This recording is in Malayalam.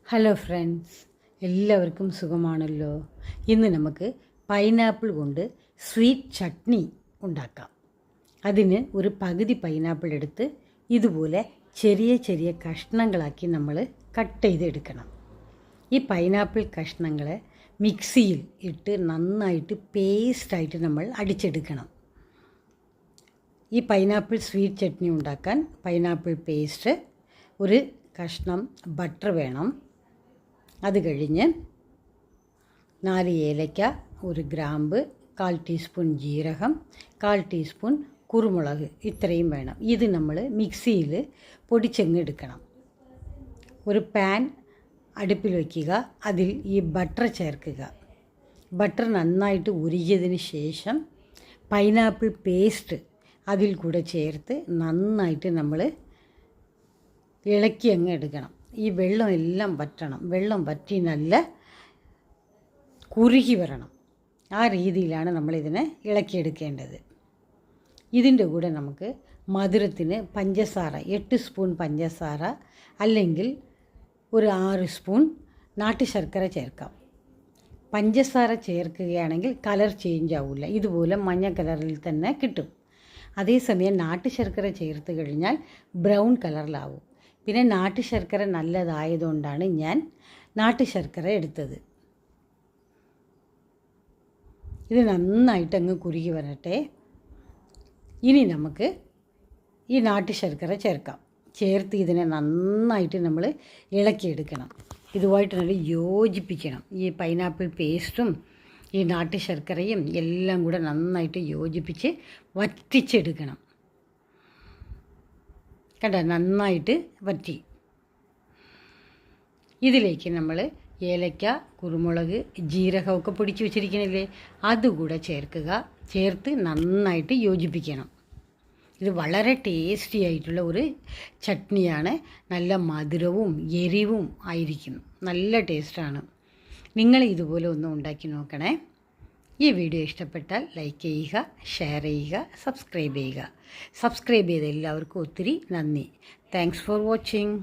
ഹലോ ഫ്രണ്ട്സ്, എല്ലാവർക്കും സുഖമാണല്ലോ. ഇന്ന് നമുക്ക് പൈനാപ്പിൾ കൊണ്ട് സ്വീറ്റ് ചട്നി ഉണ്ടാക്കാം. അതിന് ഒരു പകുതി പൈനാപ്പിൾ എടുത്ത് ഇതുപോലെ ചെറിയ ചെറിയ കഷ്ണങ്ങളാക്കി നമ്മൾ കട്ട് ചെയ്തെടുക്കണം. ഈ പൈനാപ്പിൾ കഷ്ണങ്ങളെ മിക്സിയിൽ ഇട്ട് നന്നായിട്ട് പേസ്റ്റായിട്ട് നമ്മൾ അടിച്ചെടുക്കണം. ഈ പൈനാപ്പിൾ സ്വീറ്റ് ചട്നി ഉണ്ടാക്കാൻ പൈനാപ്പിൾ പേസ്റ്റ്, ഒരു കഷ്ണം ബട്ടർ വേണം. അത് കഴിഞ്ഞ് 4 ഏലക്ക, 1 ഗ്രാമ്പ്, 1/4 ടീസ്പൂൺ ജീരകം, 1/4 ടീസ്പൂൺ കുരുമുളക്, ഇത്രയും വേണം. ഇത് നമ്മൾ മിക്സിയിൽ പൊടിച്ചങ്ങ് എടുക്കണം. ഒരു പാൻ അടുപ്പിൽ വയ്ക്കുക. അതിൽ ഈ ബട്ടർ ചേർക്കുക. ബട്ടർ നന്നായിട്ട് ഉരുകിയതിന് ശേഷം പൈനാപ്പിൾ പേസ്റ്റ് അതിൽ കൂടെ ചേർത്ത് നന്നായിട്ട് നമ്മൾ ഇളക്കി അങ്ങ് എടുക്കണം. ഈ വെള്ളം എല്ലാം വറ്റണം. വെള്ളം വറ്റി നല്ല കുറുകി വരണം. ആ രീതിയിലാണ് നമ്മളിതിനെ ഇളക്കിയെടുക്കേണ്ടത്. ഇതിൻ്റെ കൂടെ നമുക്ക് മധുരത്തിന് പഞ്ചസാര, 8 സ്പൂൺ പഞ്ചസാര അല്ലെങ്കിൽ ഒരു 6 സ്പൂൺ നാട്ടു ശർക്കര ചേർക്കാം. പഞ്ചസാര ചേർക്കുകയാണെങ്കിൽ കളർ ചേഞ്ച് ആവില്ല, ഇതുപോലെ മഞ്ഞ കളറിൽ തന്നെ കിട്ടും. അതേസമയം നാട്ടു ശർക്കര ചേർത്ത് കഴിഞ്ഞാൽ ബ്രൗൺ കളറിലാവും. പിന്നെ നാട്ടു ശർക്കര നല്ലതായതുകൊണ്ടാണ് ഞാൻ നാട്ടു ശർക്കര എടുത്തത്. ഇത് നന്നായിട്ട് അങ്ങ് കുറുകി വരട്ടെ. ഇനി നമുക്ക് ഈ നാട്ടു ശർക്കര ചേർക്കാം. ചേർത്ത് ഇതിനെ നന്നായിട്ട് നമ്മൾ ഇളക്കിയെടുക്കണം. ഇതുമായിട്ട് നല്ല യോജിപ്പിക്കണം. ഈ പൈനാപ്പിൾ പേസ്റ്റും ഈ നാട്ടു ശർക്കരയും എല്ലാം കൂടെ നന്നായിട്ട് യോജിപ്പിച്ച് വറ്റിച്ചെടുക്കണം. കണ്ട, നന്നായിട്ട് വറ്റി. ഇതിലേക്ക് നമ്മൾ ഏലക്ക, കുരുമുളക്, ജീരകമൊക്കെ പൊടിച്ച് വെച്ചിരിക്കണില്ലേ, അതുകൂടെ ചേർക്കുക. ചേർത്ത് നന്നായിട്ട് യോജിപ്പിക്കണം. ഇത് വളരെ ടേസ്റ്റി ആയിട്ടുള്ള ഒരു ചട്നിയാണ്. നല്ല മധുരവും എരിവും ആയിരിക്കും. നല്ല ടേസ്റ്റാണ്. നിങ്ങൾ ഇതുപോലെ ഒന്ന് ഉണ്ടാക്കി നോക്കണേ. ഈ വീഡിയോ ഇഷ്ടപ്പെട്ടാൽ ലൈക്ക് ചെയ്യുക, ഷെയർ ചെയ്യുക, സബ്സ്ക്രൈബ് ചെയ്യുക. സബ്സ്ക്രൈബ് ചെയ്ത എല്ലാവർക്കും ഒത്തിരി നന്ദി. Thanks for watching.